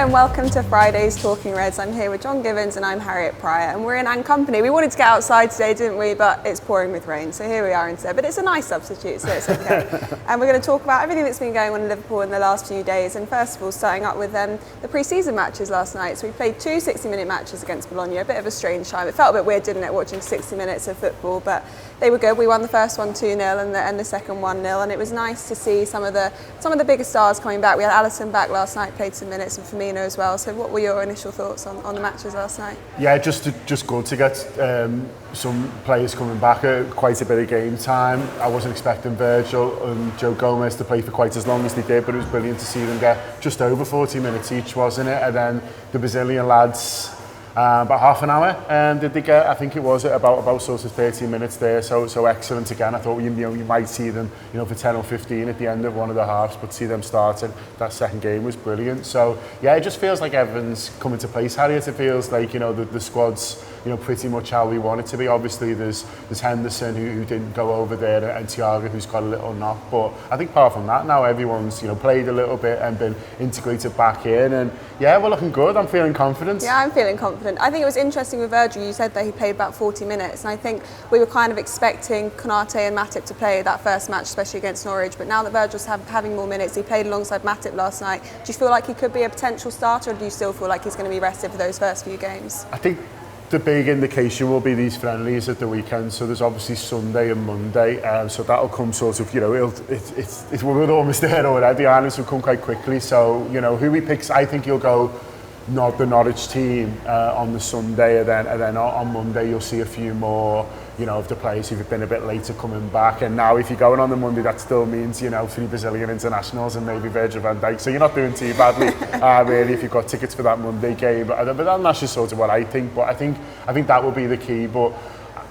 and welcome to Friday's Talking Reds. I'm here with John Gibbons and I'm Harriet Prior, and we're in Anne Company. We wanted to get outside today, didn't we? But it's pouring with rain, so here we are instead. But it's a nice substitute, so it's okay. And we're going to talk about everything that's been going on in Liverpool in the last few days. And first of all, starting up with the pre-season matches last night. So we played two 60-minute matches against Bologna. A bit of a strange time. It felt a bit weird, didn't it, watching 60 minutes of football? But they were good. We won the first one 2-0 and the second 1-0. And it was nice to see some of the bigger stars coming back. We had Alisson back last night, played some minutes, and Firmino as well. So what were your initial thoughts on the matches last night? Yeah, just good to get some players coming back at quite a bit of game time. I wasn't expecting Virgil and Joe Gomez to play for quite as long as they did, but it was brilliant to see them get just over 40 minutes each, wasn't it? And then the Brazilian lads, about half an hour did they get? I think it was about sort of 13 minutes there, so excellent again. I thought you might see them for 10 or 15 at the end of one of the halves, but see them starting that second game was brilliant. So yeah, it just feels like everything's coming to place, Harriet. It feels like the squad's pretty much how we want it to be. Obviously there's Henderson who didn't go over there, and Thiago who's got a little knock, but I think apart from that now everyone's played a little bit and been integrated back in, and yeah, we're looking good. I'm feeling confident. Yeah, I'm feeling confident. I think it was interesting with Virgil, you said that he played about 40 minutes, and I think we were kind of expecting Konate and Matip to play that first match, especially against Norwich, but now that Virgil's having more minutes, he played alongside Matip last night. Do you feel like he could be a potential starter, or do you still feel like he's going to be rested for those first few games? I think the big indication will be these friendlies at the weekend. So there's obviously Sunday and Monday, so that'll come sort of, we're almost there already. Ireland will come quite quickly. So who he picks, I think he'll go the Norwich team on the Sunday, and then on Monday you'll see a few more of the players who've been a bit later coming back. And now if you're going on the Monday, that still means 3 Brazilian internationals and maybe Virgil van Dijk, so you're not doing too badly really if you've got tickets for that Monday game. But that's just sort of what I think. But I think that will be the key. But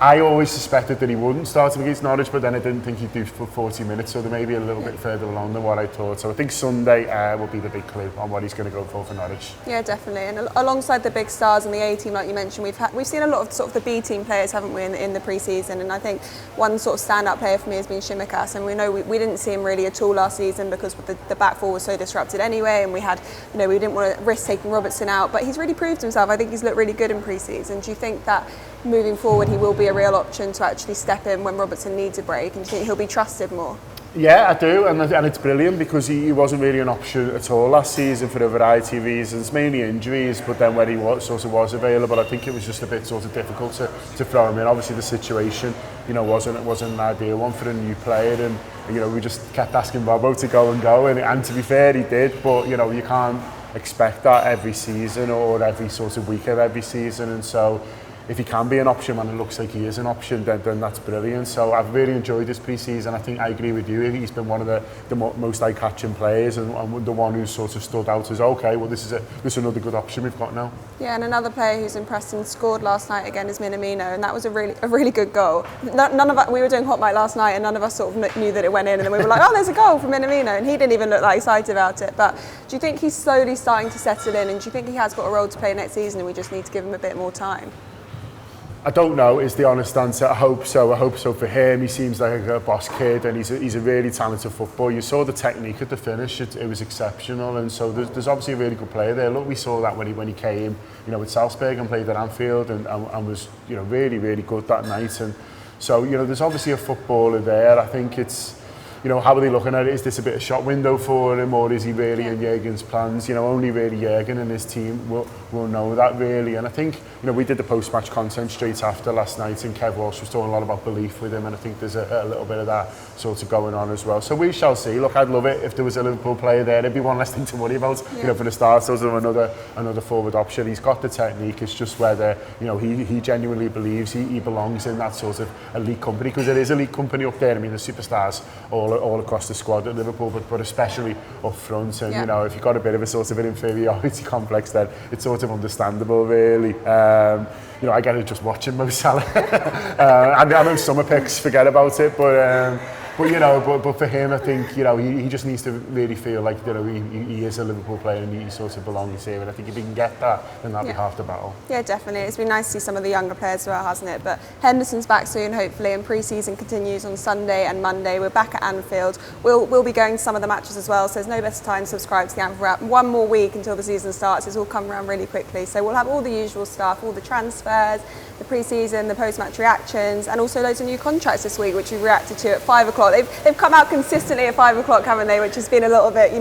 I always suspected that he wouldn't start against Norwich, but then I didn't think he'd do for 40 minutes, so they may be a little bit further along than what I thought. So I think Sunday will be the big clue on what he's going to go for Norwich. Yeah, definitely. And alongside the big stars and the A team, like you mentioned, we've seen a lot of sort of the B team players, haven't we, in the pre-season? And I think one sort of standout player for me has been Shimikas, and we know we didn't see him really at all last season because the back four was so disrupted anyway, and we had we didn't want to risk taking Robertson out, but he's really proved himself. I think he's looked really good in pre-season. Do you think that moving forward he will be a real option to actually step in when Robertson needs a break, and do you think he'll be trusted more? Yeah, I do, and it's brilliant because he wasn't really an option at all last season for a variety of reasons, mainly injuries, but then when he was available, I think it was just a bit sort of difficult to throw him in. Obviously the situation wasn't an ideal one for a new player, and we just kept asking Robbo to go, and to be fair he did, but you can't expect that every season or every sort of week of every season, and so if he can be an option, and it looks like he is an option, then that's brilliant. So I've really enjoyed this pre-season. I think I agree with you. He's been one of the most eye-catching players, and the one who's sort of stood out as, okay, well this is another good option we've got now. Yeah, and another player who's impressed and scored last night again is Minamino, and that was a really good goal. None of us, we were doing Hot Mic last night, and none of us sort of knew that it went in, and then we were like, oh, there's a goal from Minamino, and he didn't even look that excited about it. But do you think he's slowly starting to settle in, and do you think he has got a role to play next season, and we just need to give him a bit more time? I don't know is the honest answer. I hope so for him. He seems like a boss kid, and he's a really talented footballer. You saw the technique at the finish, it was exceptional, and so there's obviously a really good player there. Look, we saw that when he came with Salzburg and played at Anfield and was really, really good that night. And so there's obviously a footballer there. I think it's how are they looking at it? Is this a bit of a shot window for him, or is he really in Jurgen's plans? Only really Jurgen and his team will know that really. And I think we did the post-match content straight after last night, and Kev Walsh was talking a lot about belief with him, and I think there's a little bit of that sort of going on as well. So we shall see. Look, I'd love it if there was a Liverpool player there. There'd be one less thing to worry about. For the starters, or another forward option. He's got the technique. It's just whether he genuinely believes he belongs in that sort of elite company, because it is elite company up there. I mean, the superstars all across the squad at Liverpool, but especially up front. And if you've got a bit of a sort of an inferiority complex, then it's sort of understandable, really. I get it just watching Mo Salah. I know summer picks, forget about it, but but for him, I think, he just needs to really feel like, he is a Liverpool player and he sort of belongs here. And I think if he can get that, then that'll be half the battle. Yeah, definitely. It's been nice to see some of the younger players as well, hasn't it? But Henderson's back soon, hopefully, and pre-season continues on Sunday and Monday. We're back at Anfield. We'll be going to some of the matches as well, so there's no better time to subscribe to the Anfield Wrap. One more week until the season starts. It's all come around really quickly. So we'll have all the usual stuff, all the transfers, the pre-season, the post-match reactions, and also loads of new contracts this week, which we reacted to at 5 o'clock. They've come out consistently at 5 o'clock, haven't they? Which has been a little bit,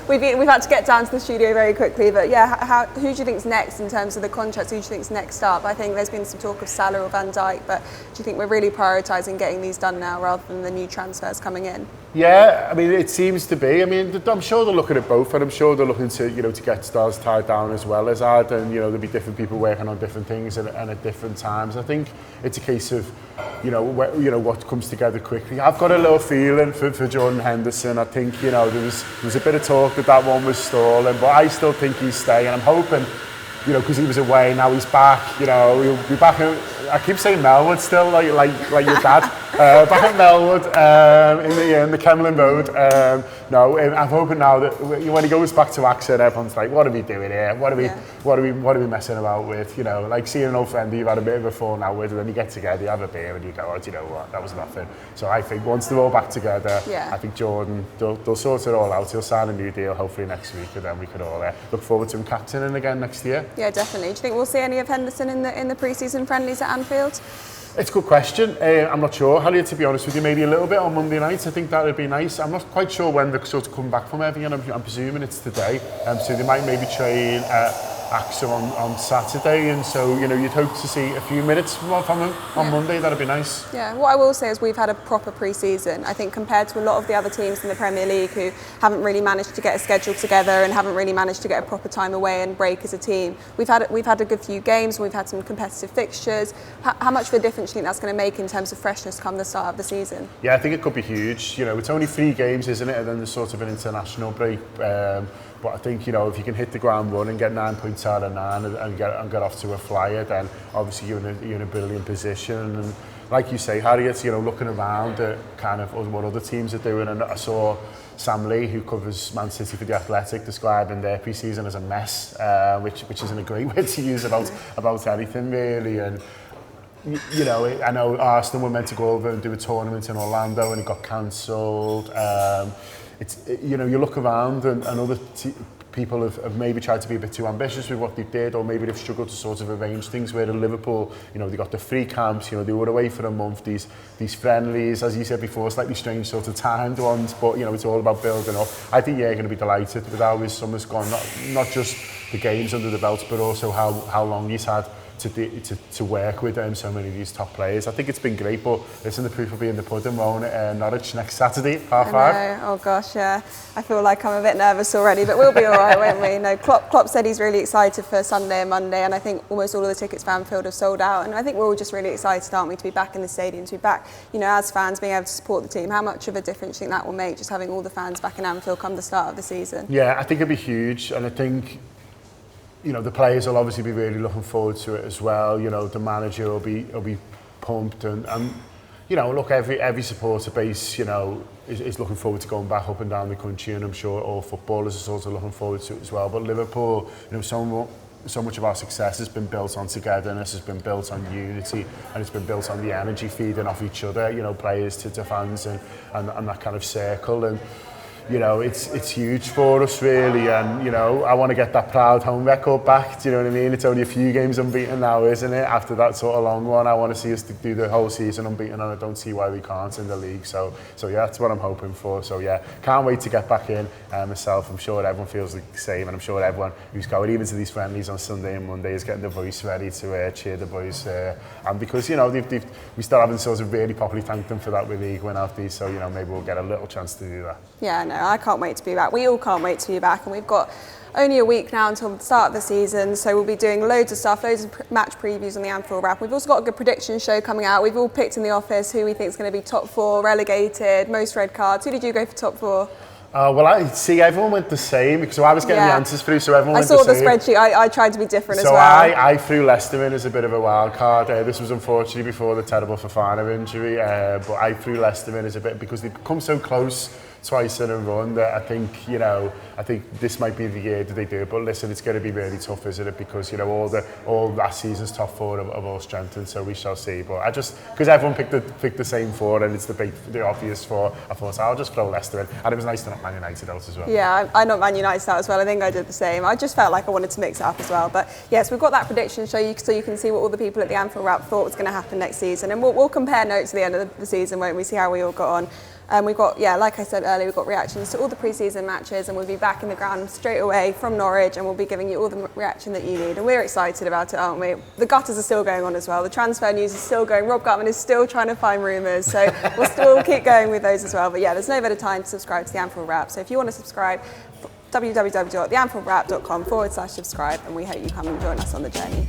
we've had to get down to the studio very quickly. But yeah, who do you think's next in terms of the contracts? Who do you think's next up? I think there's been some talk of Salah or Van Dijk, but do you think we're really prioritising getting these done now rather than the new transfers coming in? Yeah, I mean, it seems to be. I mean, I'm sure they're looking at both, and I'm sure they're looking to, to get stars tied down as well as Ad, and there'll be different people working on different things and at different times. I think it's a case of, what comes together quickly. I've got a little feeling for Jordan Henderson. I think, there was a bit of talk that one was stalling, but I still think he's staying. I'm hoping, because he was away, now he's back. He'll be back. I keep saying Melwood still, like your dad. Back at Melwood in the Kemlyn Road. I'm hoping now that when he goes back to Axon, everyone's like, "What are we doing here? What are we messing about with?" Like seeing an old friend who you've had a bit of a fall now with, and then you get together, you have a beer, and you go, "Oh, do you know what? That was nothing." So I think once they're all back together, I think Jordan they'll sort it all out. He'll sign a new deal hopefully next week, and then we could all look forward to him captaining again next year. Yeah, definitely. Do you think we'll see any of Henderson in the pre-season friendlies at Anfield? It's a good question. I'm not sure, Harriet, to be honest with you. Maybe a little bit on Monday night. I think that would be nice. I'm not quite sure when they're sort of coming back from everything. I'm presuming it's today. So they might maybe train Axel on Saturday, and so you'd hope to see a few minutes from him on Monday. That'd be nice. Yeah, what I will say is we've had a proper pre-season. I think compared to a lot of the other teams in the Premier League who haven't really managed to get a schedule together and haven't really managed to get a proper time away and break as a team. We've had a good few games. We've had some competitive fixtures. How much of a difference do you think that's going to make in terms of freshness come the start of the season? Yeah, I think it could be huge. It's only 3 games, isn't it? And then there's sort of an international break. But I think, if you can hit the ground running, get 9 points out of 9 and get off to a flyer, then obviously you're in a brilliant position. And like you say, Harriet, looking around at kind of what other teams are doing, and I saw Sam Lee, who covers Man City for The Athletic, describing their pre-season as a mess, which isn't a great word to use about anything really. And I know Arsenal were meant to go over and do a tournament in Orlando and it got cancelled. You look around and other people have maybe tried to be a bit too ambitious with what they did, or maybe they've struggled to sort of arrange things. Where in Liverpool, they got the free camps, they were away for a month, these friendlies, as you said before, slightly strange sort of timed ones, but it's all about building up. I think you're going to be delighted with how his summer's gone, not just the games under the belt, but also how long he's had to work with so many of these top players. I think it's been great, but listen, the proof will be in the pudding, won't it? Norwich next Saturday, 5:30. Oh gosh, yeah. I feel like I'm a bit nervous already, but we'll be all right, won't we? No, Klopp said he's really excited for Sunday and Monday, and I think almost all of the tickets for Anfield have sold out. And I think we're all just really excited, aren't we, to be back in the stadium, to be back, as fans, being able to support the team. How much of a difference do you think that will make, just having all the fans back in Anfield come the start of the season? Yeah, I think it'll be huge, and I think the players will obviously be really looking forward to it as well. The manager will be pumped, and look, every supporter base, is looking forward to going back up and down the country, and I'm sure all footballers are sort of looking forward to it as well. But Liverpool, so much of our success has been built on togetherness, has been built on unity, and it's been built on the energy feeding off each other, players to fans and that kind of circle. And it's huge for us really, and I want to get that proud home record back. Do you know what I mean? It's only a few games unbeaten now, isn't it? After that sort of long one, I want to see us do the whole season unbeaten, and I don't see why we can't in the league. So yeah, that's what I'm hoping for. So yeah, can't wait to get back in myself. I'm sure everyone feels the same, and I'm sure everyone who's going even to these friendlies on Sunday and Monday is getting the voice ready to cheer the boys. And because we still haven't sort of really properly thanked them for that league win out these, so maybe we'll get a little chance to do that. Yeah, no, I can't wait to be back. We all can't wait to be back, and we've got only a week now until the start of the season, so we'll be doing loads of stuff, loads of match previews on the Anfield Wrap. We've also got a good prediction show coming out. We've all picked in the office who we think is going to be top 4, relegated, most red cards. Who did you go for top 4? Oh, well, I see everyone went the same because I was getting the answers through, so everyone went the same. I saw the spreadsheet. I tried to be different as well. So I threw Leicester in as a bit of a wild card. This was unfortunately before the terrible Fofana injury, but I threw Leicester in as a bit because they've come so close twice in a run that I think, I think this might be the year that they do. But listen, it's going to be really tough, isn't it? Because, all last season's top four have all strengthened, so we shall see. But because everyone picked the same four and it's the obvious four, I thought I'll just throw Leicester in. And it was nice to knock Man United out as well. Yeah, I knocked Man United out as well. I think I did the same. I just felt like I wanted to mix it up as well. But yes, we've got that prediction to show you so you can see what all the people at the Anfield Wrap thought was going to happen next season. And we'll compare notes at the end of the season, won't we? See how we all got on. We've got, like I said earlier, we've got reactions to all the pre-season matches, and we'll be back in the ground straight away from Norwich, and we'll be giving you all the reaction that you need. And we're excited about it, aren't we? The gutters are still going on as well. The transfer news is still going. Rob Gutman is still trying to find rumours, so we'll keep going with those as well. But yeah, there's no better time to subscribe to the Anfield Wrap. So if you want to subscribe, www.theanfieldwrap.com/subscribe, and we hope you come and join us on the journey.